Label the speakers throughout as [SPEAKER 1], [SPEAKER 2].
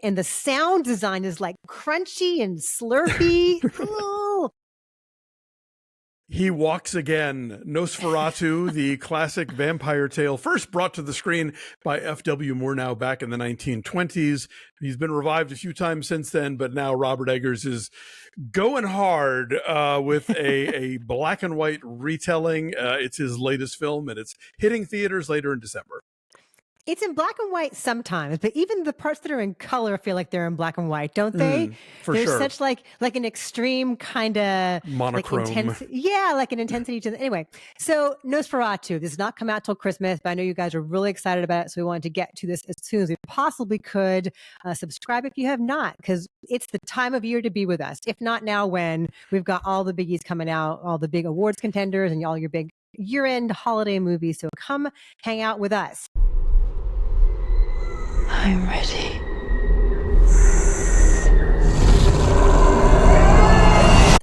[SPEAKER 1] and the sound design is like crunchy and slurpy. Ooh.
[SPEAKER 2] He walks again. Nosferatu, the classic vampire tale, first brought to the screen by F.W. Murnau back in the 1920s. He's been revived a few times since then, but now Robert Eggers is going hard with a black and white retelling. It's his latest film, and it's hitting theaters later in December.
[SPEAKER 1] It's in black and white sometimes, but even the parts that are in color feel like they're in black and white, don't they?
[SPEAKER 2] There's sure.
[SPEAKER 1] Such like an extreme kind of
[SPEAKER 2] monochrome.
[SPEAKER 1] Like an intensity to anyway. So Nosferatu, this has not come out till Christmas, but I know you guys are really excited about it, so we wanted to get to this as soon as we possibly could. Subscribe if you have not, because it's the time of year to be with us. If not now, when? We've got all the biggies coming out, all the big awards contenders, and all your big year-end holiday movies. So come hang out with us.
[SPEAKER 3] I'm ready.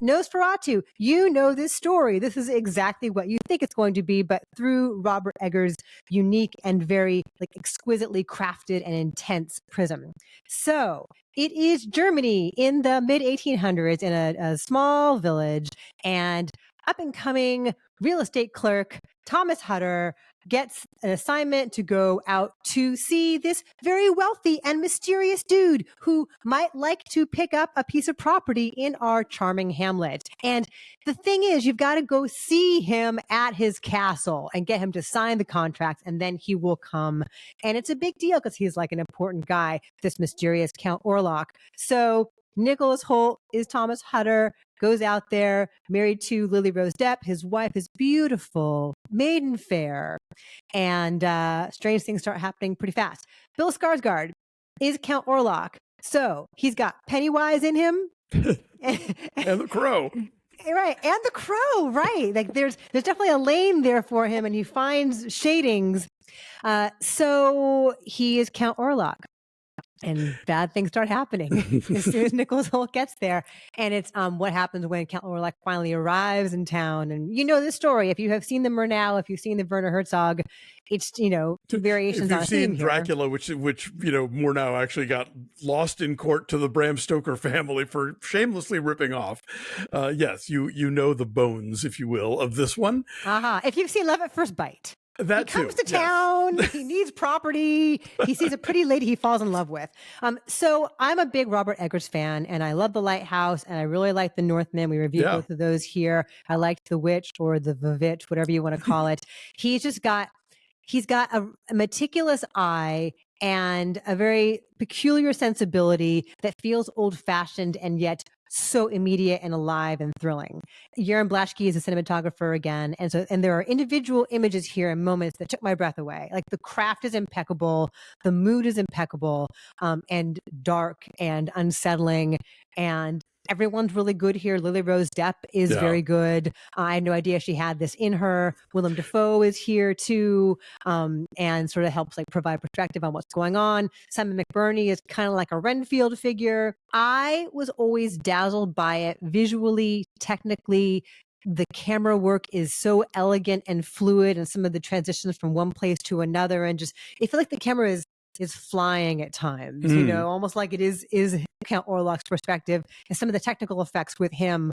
[SPEAKER 1] Nosferatu, you know this story. This is exactly what you think it's going to be, but through Robert Eggers' unique and very exquisitely crafted and intense prism. So it is Germany in the mid-1800s in a small village, and up-and-coming real estate clerk Thomas Hutter gets an assignment to go out to see this very wealthy and mysterious dude who might like to pick up a piece of property in our charming hamlet. And the thing is, you've got to go see him at his castle and get him to sign the contract, and then he will come. And it's a big deal because he's like an important guy, this mysterious Count Orlok. So Nicholas Hoult is Thomas Hutter, goes out there, married to Lily-Rose Depp. His wife is beautiful, maiden fair, and strange things start happening pretty fast. Bill Skarsgard is Count Orlok. So he's got Pennywise in him.
[SPEAKER 2] And the Crow.
[SPEAKER 1] Right. And the Crow. Right. Like there's definitely a lane there for him, and he finds shadings. So he is Count Orlok. And bad things start happening as soon as Nicholas Hoult gets there. And it's what happens when Count Orlok finally arrives in town. And you know the story. If you have seen the Murnau, if you've seen the Werner Herzog, it's, variations on a theme.
[SPEAKER 2] If you've seen Dracula, which Murnau actually got lost in court to the Bram Stoker family for shamelessly ripping off. Yes, you know the bones, if you will, of this one.
[SPEAKER 1] If you've seen Love at First Bite.
[SPEAKER 2] That
[SPEAKER 1] he comes to town.
[SPEAKER 2] Yes.
[SPEAKER 1] He needs property. He sees a pretty lady he falls in love with. So I'm a big Robert Eggers fan, and I love The Lighthouse, and I really like The Northman. We reviewed both of those here. I liked The Witch or The Vivitch, whatever you want to call it. He's got a meticulous eye and a very peculiar sensibility that feels old-fashioned and yet so immediate and alive and thrilling. Jaron Blaschke is a cinematographer again, and there are individual images here and moments that took my breath away. Like the craft is impeccable, the mood is impeccable, and dark and unsettling, and everyone's really good here. Lily-Rose Depp is very good. I had no idea she had this in her. Willem Dafoe is here too, and sort of helps provide perspective on what's going on. Simon McBurney is kind of like a Renfield figure. I was always dazzled by it visually, technically. The camera work is so elegant and fluid, and some of the transitions from one place to another, and just I feel like the camera is flying at times, almost like it is Count Orlok's perspective. And some of the technical effects with him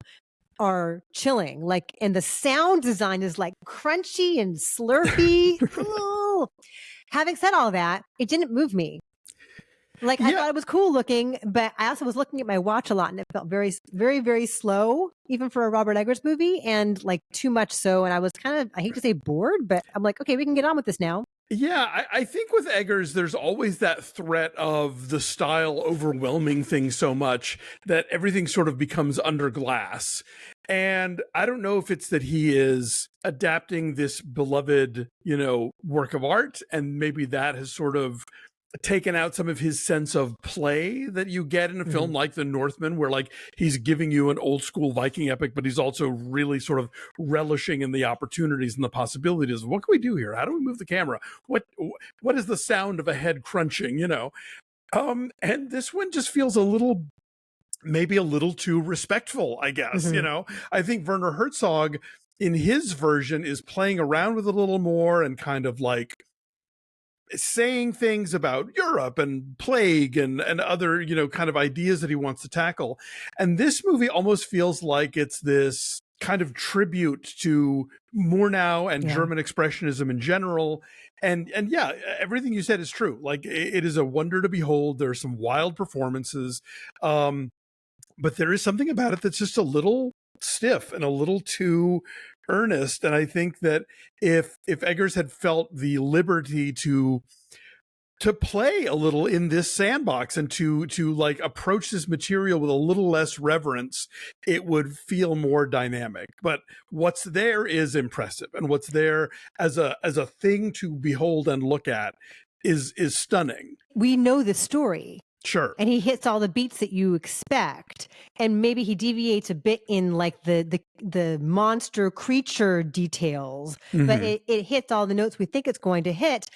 [SPEAKER 1] are chilling. And the sound design is crunchy and slurpy. Having said all that, it didn't move me. I thought it was cool looking, but I also was looking at my watch a lot, and it felt very, very, very slow, even for a Robert Eggers movie, and too much so. And I was kind of, I hate to say bored, but I'm like, okay, we can get on with this now.
[SPEAKER 2] Yeah, I think with Eggers, there's always that threat of the style overwhelming things so much that everything sort of becomes under glass. And I don't know if it's that he is adapting this beloved, work of art, and maybe that has sort of taken out some of his sense of play that you get in a film like The Northman, where he's giving you an old school Viking epic, but he's also really sort of relishing in the opportunities and the possibilities. What can we do here? How do we move the camera? What is the sound of a head crunching, and this one just feels maybe a little too respectful, I guess. I think Werner Herzog in his version is playing around with it a little more and kind of saying things about Europe and plague and other, kind of ideas that he wants to tackle. And this movie almost feels like it's this kind of tribute to Murnau and German expressionism in general. And yeah, everything you said is true. Like, it is a wonder to behold. There are some wild performances. But there is something about it that's just a little stiff and a little too earnest. And I think that if Eggers had felt the liberty to play a little in this sandbox and to like approach this material with a little less reverence, it would feel more dynamic. But what's there is impressive, and what's there as a thing to behold and look at is stunning.
[SPEAKER 1] We know the story.
[SPEAKER 2] Sure.
[SPEAKER 1] And he hits all the beats that you expect. And maybe he deviates a bit in like the monster creature details, but it hits all the notes we think it's going to hit,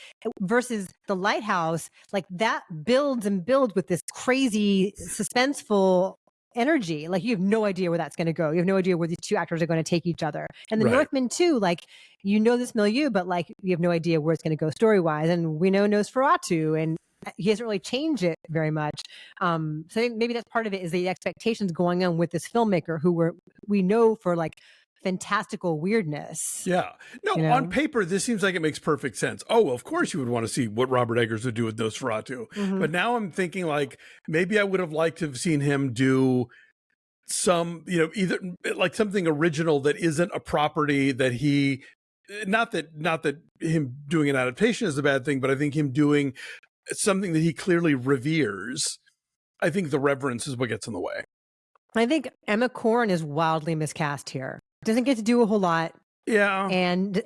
[SPEAKER 1] versus the Lighthouse. Like, that builds and builds with this crazy suspenseful energy. Like, you have no idea where that's going to go. You have no idea where these two actors are going to take each other. And the Northman too, like, this milieu, but like, you have no idea where it's going to go story wise. And we know Nosferatu, and he hasn't really changed it very much. So I think maybe that's part of it, is the expectations going on with this filmmaker who we know for like fantastical weirdness.
[SPEAKER 2] Yeah. No, on paper, this seems like it makes perfect sense. Oh, well, of course you would want to see what Robert Eggers would do with Nosferatu. But now I'm thinking, like, maybe I would have liked to have seen him do some, either like something original that isn't a property that he, not that him doing an adaptation is a bad thing, but I think him doing something that he clearly reveres. I think the reverence is what gets in the way.
[SPEAKER 1] I think Emma Corrin is wildly miscast here. Doesn't get to do a whole lot.
[SPEAKER 2] Yeah.
[SPEAKER 1] And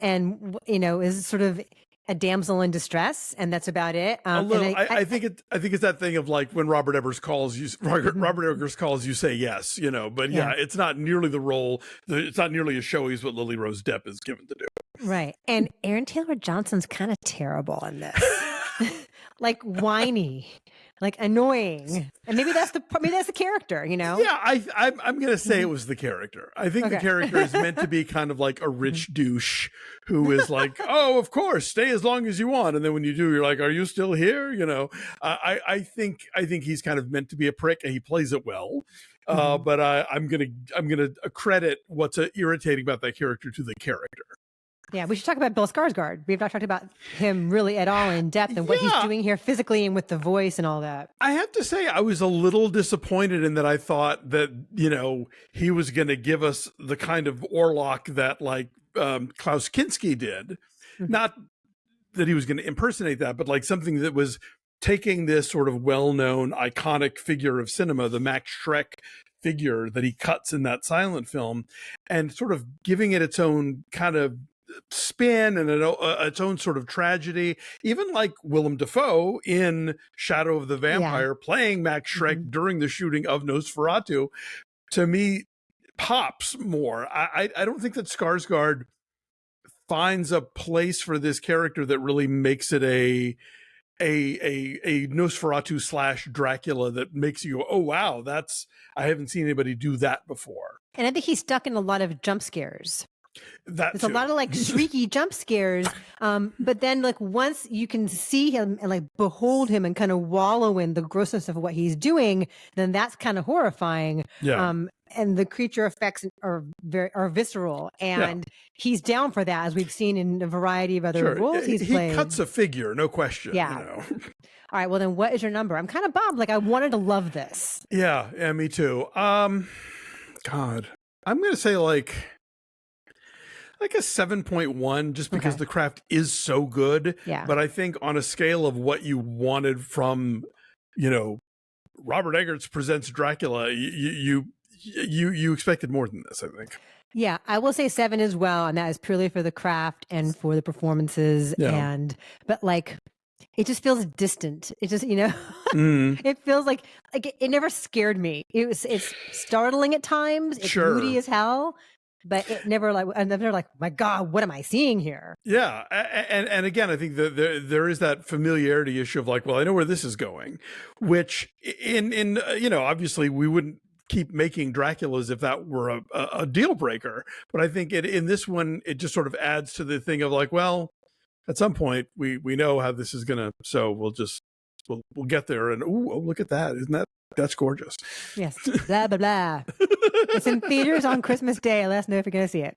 [SPEAKER 1] is sort of a damsel in distress, and that's about it.
[SPEAKER 2] A little. I think it's that thing of like when Robert Eggers calls you, you say yes, but yeah, it's not nearly the role. It's not nearly as showy as what Lily-Rose Depp is given to do.
[SPEAKER 1] Right. And Aaron Taylor Johnson's kind of terrible in this. Like, whiny, like annoying, and maybe that's the character,
[SPEAKER 2] Yeah, I'm gonna say it was the character. I think the character is meant to be kind of like a rich douche who is like, oh, of course, stay as long as you want, and then when you do, you're like, are you still here? I think he's kind of meant to be a prick, and he plays it well. But I'm gonna credit what's irritating about that character to the character.
[SPEAKER 1] Yeah, we should talk about Bill Skarsgard. We've not talked about him really at all in depth, and what he's doing here physically and with the voice and all that.
[SPEAKER 2] I have to say, I was a little disappointed in that. I thought that, he was going to give us the kind of Orlok that like Klaus Kinski did. Not that he was going to impersonate that, but like something that was taking this sort of well-known iconic figure of cinema, the Max Schreck figure that he cuts in that silent film, and sort of giving it its own kind of spin and its own sort of tragedy. Even like Willem Dafoe in Shadow of the Vampire playing Max Schreck during the shooting of Nosferatu, to me, pops more. I don't think that Skarsgård finds a place for this character that really makes it a Nosferatu / Dracula that makes you go, oh wow, I haven't seen anybody do that before.
[SPEAKER 1] And I think he's stuck in a lot of jump scares.
[SPEAKER 2] There's
[SPEAKER 1] a lot of like shrieky jump scares, but then like once you can see him and like behold him and kind of wallow in the grossness of what he's doing, then that's kind of horrifying. And the creature effects are visceral, and he's down for that, as we've seen in a variety of other roles he's played.
[SPEAKER 2] He cuts a figure, no question.
[SPEAKER 1] Yeah. All right. Well, then, what is your number? I'm kind of bummed. Like, I wanted to love this.
[SPEAKER 2] Yeah, me too. God, I'm gonna say like a 7.1, just because the craft is so good.
[SPEAKER 1] Yeah.
[SPEAKER 2] But I think on a scale of what you wanted from, Robert Eggers presents Dracula, you expected more than this, I think.
[SPEAKER 1] Yeah, I will say 7 as well, and that is purely for the craft and for the performances. But like, it just feels distant. It just, it feels like it never scared me. It's startling at times. It's moody as hell. But it never I'm never like, my God, what am I seeing here?
[SPEAKER 2] Yeah. And again, I think that there is that familiarity issue of like, well, I know where this is going, which in obviously we wouldn't keep making Draculas if that were a deal breaker. But I think in this one, it just sort of adds to the thing of like, well, at some point we know how this is gonna. So we'll get there. And oh, look at that! That's gorgeous?
[SPEAKER 1] Yes. Blah blah blah. It's in theaters on Christmas Day. Let us know if you're gonna see it.